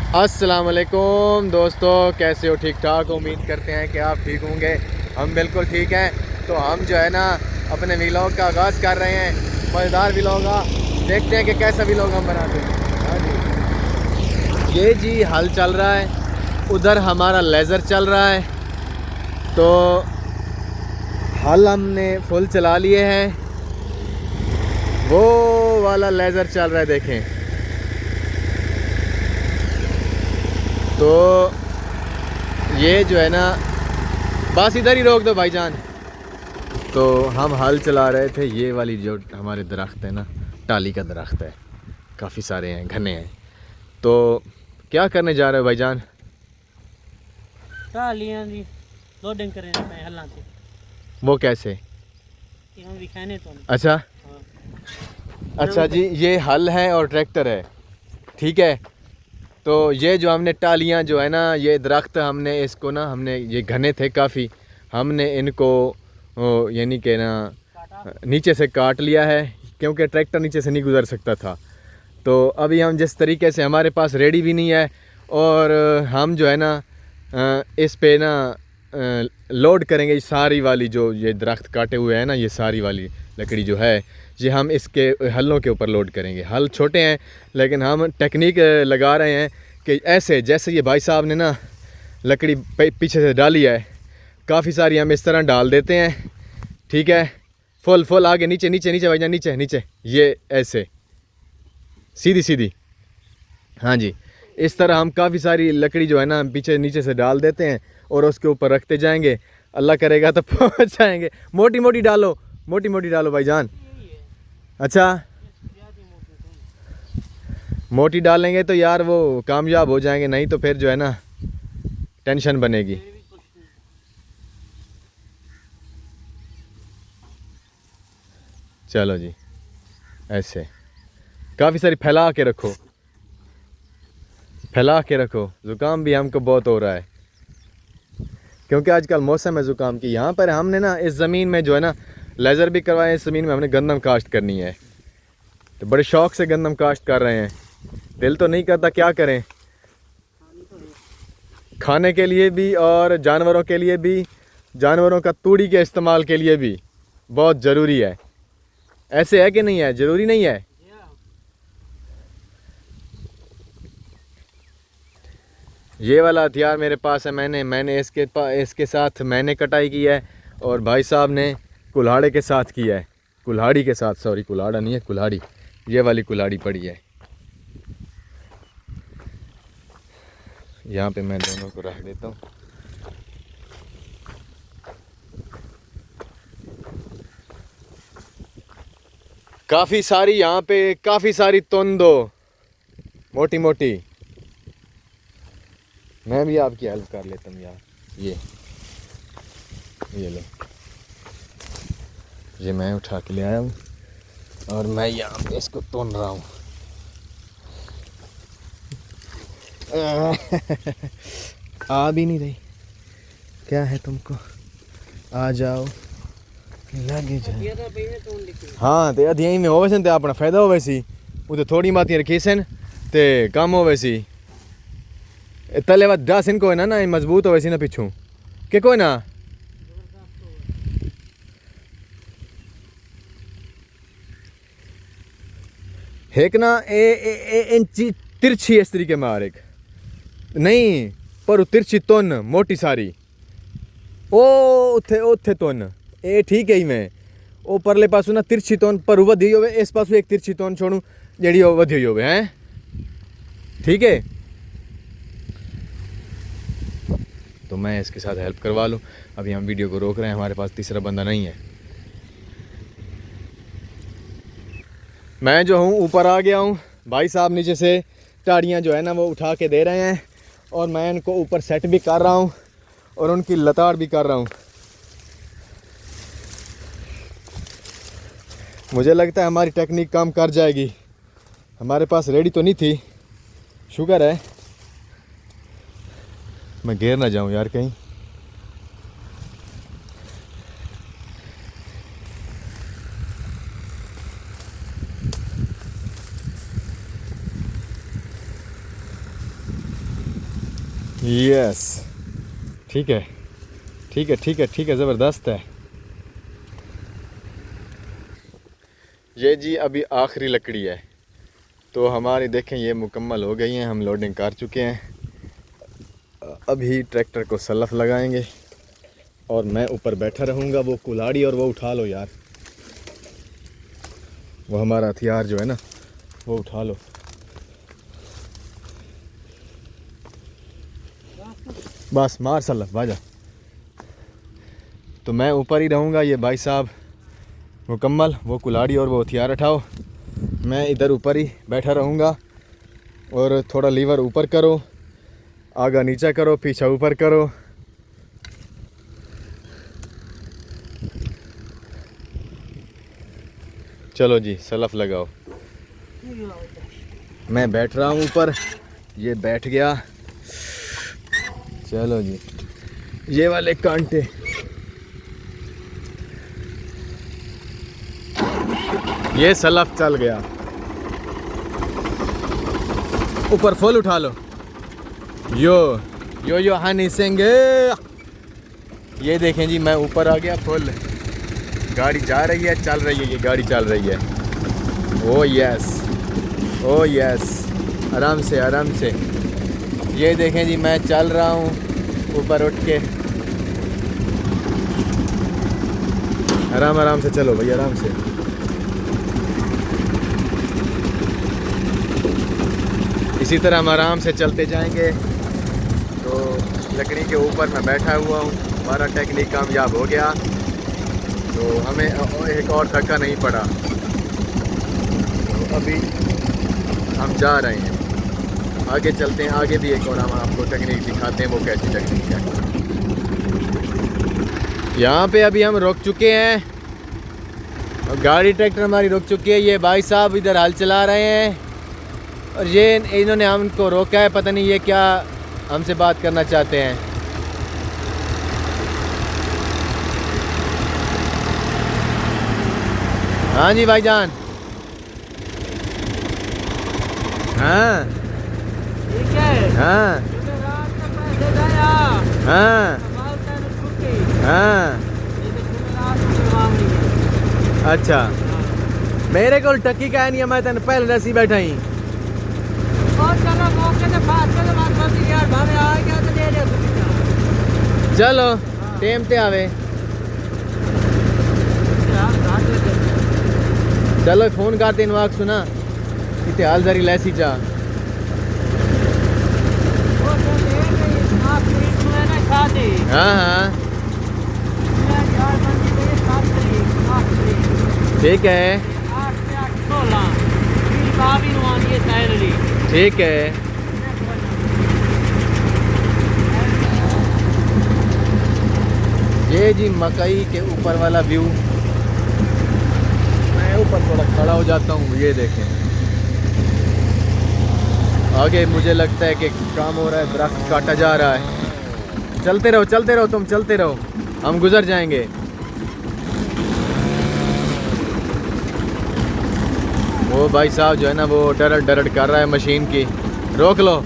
अस्सलाम वालेकुम दोस्तों, कैसे हो? ठीक ठाक, उम्मीद करते हैं कि आप ठीक होंगे। हम बिल्कुल ठीक हैं। तो हम जो है ना अपने व्लॉग का आगाज़ कर रहे हैं, मज़ेदार व्लॉग का। देखते हैं कि कैसा व्लॉग हम बनाते हैं। हाँ जी, ये जी हल चल रहा है, उधर हमारा लेज़र चल रहा है। तो हल हमने फुल चला लिए हैं, वो वाला लेज़र चल रहा है, देखें। तो ये जो है ना, बस इधर ही रोक दो भाईजान। तो हम हल चला रहे थे, ये वाली जो हमारे दरख्त है ना, टाली का दरख्त है, काफ़ी सारे हैं, घने हैं। तो क्या करने जा रहे हो भाईजान? टालियां दी लोडिंग करने पे हल्ला से वो कैसे? हम दिखाने तो अच्छा हाँ। अच्छा जी, ये हल है और ट्रैक्टर है, ठीक है। तो ये जो हमने टालियाँ जो है ना, ये दरख्त हमने इसको ना, हमने ये घने थे काफ़ी, हमने इनको यानी कि ना नीचे से काट लिया है, क्योंकि ट्रैक्टर नीचे से नहीं गुज़र सकता था। तो अभी हम जिस तरीके से, हमारे पास रेडी भी नहीं है, और हम जो है ना इस पे ना लोड करेंगे सारी वाली, जो ये दरख्त काटे हुए हैं ना, ये सारी वाली लकड़ी जो है, ये हम इसके हलों के ऊपर लोड करेंगे। हल छोटे हैं, लेकिन हम टेक्निक लगा रहे हैं कि ऐसे जैसे ये भाई साहब ने ना लकड़ी पीछे से डाली है, काफ़ी सारी हम इस तरह डाल देते हैं, ठीक है। फुल फुल आगे, नीचे नीचे नीचे भाईजान, नीचे नीचे, ये ऐसे सीधी सीधी। हाँ जी, इस तरह हम काफ़ी सारी लकड़ी जो है ना पीछे नीचे से डाल देते हैं और उसके ऊपर रखते जाएंगे। अल्लाह करेगा तो पहुँच जाएंगे। मोटी मोटी डालो, मोटी मोटी डालो भाईजान। अच्छा, मोटी डालेंगे तो यार वो कामयाब हो जाएंगे, नहीं तो फिर जो है ना टेंशन बनेगी। चलो जी, ऐसे काफ़ी सारी फैला के रखो, फैला के रखो। ज़ुकाम भी हमको बहुत हो रहा है, क्योंकि आजकल मौसम है ज़ुकाम की। यहाँ पर हमने ना इस ज़मीन में जो है ना लेज़र भी करवाया, इस ज़मीन में हमने गंदम काश्त करनी है, तो बड़े शौक़ से गंदम काश्त कर रहे हैं। दिल तो नहीं करता, क्या करें, खाने के लिए भी और जानवरों के लिए भी, जानवरों का तूड़ी के इस्तेमाल के लिए भी बहुत ज़रूरी है। ऐसे है कि नहीं है? ज़रूरी नहीं है? ये वाला हथियार मेरे पास है, मैंने इसके साथ मैंने कटाई की है, और भाई साहब ने कुल्हाड़े के साथ की है, कुल्हाड़ी के साथ, सॉरी कुल्हाड़ा नहीं है, कुल्हाड़ी, ये वाली कुल्हाड़ी पड़ी है। यहाँ पे मैं दोनों को रख देता हूँ। काफ़ी सारी यहाँ पे, काफ़ी सारी तुन दो, मोटी मोटी। मैं भी आपकी हेल्प कर लेता हूँ यार। ये लो, ये मैं उठा के ले आया हूँ, और मैं यहाँ पे इसको तोड़ रहा हूँ। आ भी नहीं रही, क्या है तुमको? आ जाओ, लगे जाए। हाँ, तो यहीं में होवे सन ते अपना फायदा होवे सी, उधर थोड़ी माती रखी सन ते कम होवे सी। तले बाद दस इनको है ना मजबूत होवे सी ना पिछू के कोई ना। एक ना इंची तिरछी इस तरीके मार, एक नहीं पर तिरछी तुन मोटी सारी, ओ उथे उथे तुन ए ठीक है ही। मैं ओ परले पासू ना तिरछी तुन पर वधी होवे, इस पासू एक तिरछी तुन छोड़ू जेड़ी वधी होवे हैं, ठीक है। तो मैं इसके साथ हेल्प करवा लूँ। अभी हम वीडियो को रोक रहे हैं, हमारे पास तीसरा बंदा नहीं है। मैं जो हूँ ऊपर आ गया हूँ, भाई साहब नीचे से टाड़ियाँ जो है ना वो उठा के दे रहे हैं, और मैं इनको ऊपर सेट भी कर रहा हूँ और उनकी लताड़ भी कर रहा हूँ। मुझे लगता है हमारी टेक्निक काम कर जाएगी। हमारे पास रेडी तो नहीं थी, शुक्र है। मैं गिर ना जाऊँ यार कहीं। यस, ठीक है ठीक है ठीक है ठीक है, ज़बरदस्त है। ये जी अभी आखिरी लकड़ी है, तो हमारी देखें ये मुकम्मल हो गई हैं, हम लोडिंग कर चुके हैं। अभी ट्रैक्टर को सलफ लगाएंगे और मैं ऊपर बैठा रहूँगा। वो कुल्हाड़ी और वो उठा लो यार, वो हमारा हथियार जो है ना वो उठा लो। बस मार सलफ बाजा। तो मैं ऊपर ही रहूँगा, ये भाई साहब मुकम्मल वो कुल्हाड़ी और वो हथियार उठाओ, मैं इधर ऊपर ही बैठा रहूँगा। और थोड़ा लीवर ऊपर करो, आगा नीचा करो, पीछा ऊपर करो। चलो जी सलफ लगाओ। मैं बैठ रहा हूँ ऊपर, ये बैठ गया। चलो जी, ये वाले कांटे, ये सलफ चल गया। ऊपर फुल उठा लो। यो यो यो हनी सिंह, ये देखें जी मैं ऊपर आ गया फुल। गाड़ी जा रही है, चल रही है, ये गाड़ी चल रही है। ओ यस, ओ यस, आराम से आराम से। ये देखें जी मैं चल रहा हूँ ऊपर उठ के। आराम आराम से चलो भाई, आराम से। इसी तरह हम आराम से चलते जाएंगे। तो लकड़ी के ऊपर मैं बैठा हुआ हूँ, हमारा टेक्निक कामयाब हो गया, तो हमें एक और धक्का नहीं पड़ा। तो अभी हम जा रहे हैं, आगे चलते हैं। आगे भी एक और हम आपको टेक्निक दिखाते हैं, वो कैसी टेक्निक है। यहाँ पे अभी हम रुक चुके हैं और गाड़ी ट्रैक्टर हमारी रुक चुकी है। ये भाई साहब इधर हल चला रहे हैं और ये इन्होंने हमको रोका है, पता नहीं ये क्या हमसे बात करना चाहते हैं। हाँ जी भाईजान, हाँ ठीक है। हाँ रात में पैसे दया, हाँ कमाल का छुट्टी, हाँ। ये तो रात में मांग रही है। अच्छा, मेरे को टक्की का नहीं है, मैं तेन पहले दसी बैठा ही। और चलो मौके से बात कर, बात करती यार, भावे आ गया तो दे दे छुट्टी। चलो टेम ते आवे, चलो फोन करते इन वाक सुना इतने हाल जरी लैसी जा। हाँ हाँ ठीक है ठीक है। ये जी मकई के ऊपर वाला व्यू, मैं ऊपर थोड़ा खड़ा हो जाता हूँ। ये देखें आगे मुझे लगता है कि काम हो रहा है, दरख्त काटा जा रहा है। चलते रहो तुम चलते रहो, हम गुजर जाएंगे। वो भाई साहब जो है ना वो डरड़ डरड़ कर रहा है मशीन की, रोक लो।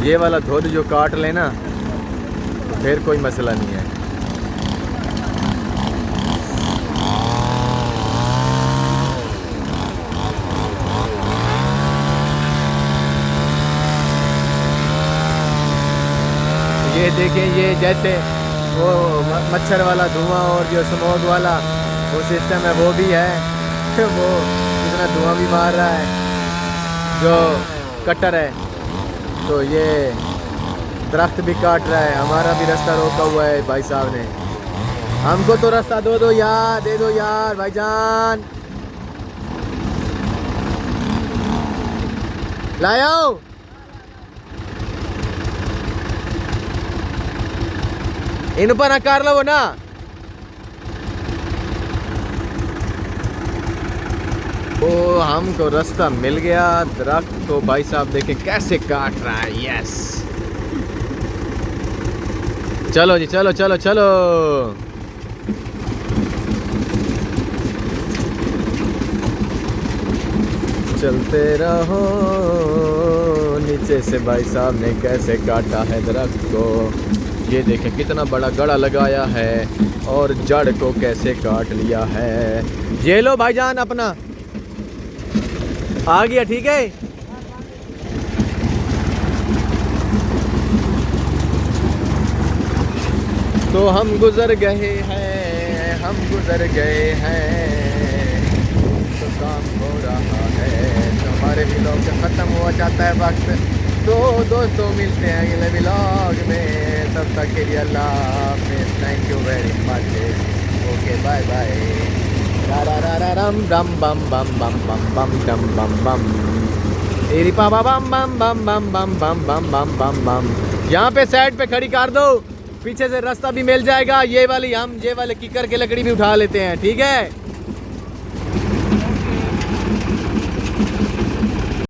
ये वाला धुंध जो काट लेना फिर कोई मसला नहीं है। ये देखें, ये जैसे वो मच्छर वाला धुआं और जो स्मोक वाला वो सिस्टम है वो भी है। वो इतना धुआं भी मार रहा है जो कटर है, तो ये दरख्त भी काट रहा है। हमारा भी रास्ता रोका हुआ है भाई साहब ने। हमको तो रास्ता दो यार, दे दो यार भाईजान, लाओ। इन पर कर लो ना। ओ हमको रास्ता मिल गया। दरख्त को भाई साहब देखें कैसे काट रहा है। यस, चलो जी चलो चलो चलो। चलते रहो। नीचे से भाई साहब ने कैसे काटा है दरख्त को, ये देखें कितना बड़ा गड़ा लगाया है और जड़ को कैसे काट लिया है। ये लो भाईजान अपना आ गया, ठीक है। तो हम गुजर गए हैं, हम गुजर गए हैं, तो काम हो रहा है। तो हमारे व्लॉग ख़त्म हुआ जाता है वक्त। तो दोस्तों मिलते हैं अगले व्लॉग में, तब तक के लिए अल्लाह हाफ़िज़। Thank you very much. Okay bye bye. रम रम बम बम बम बम बम डम बम बम एरी पा बम बम बम बम बम बम बम बम बम बम। यहाँ पे साइड पे खड़ी कर दो, पीछे से रास्ता भी मिल जाएगा। ये वाली किकर की लकड़ी भी उठा लेते हैं, ठीक है।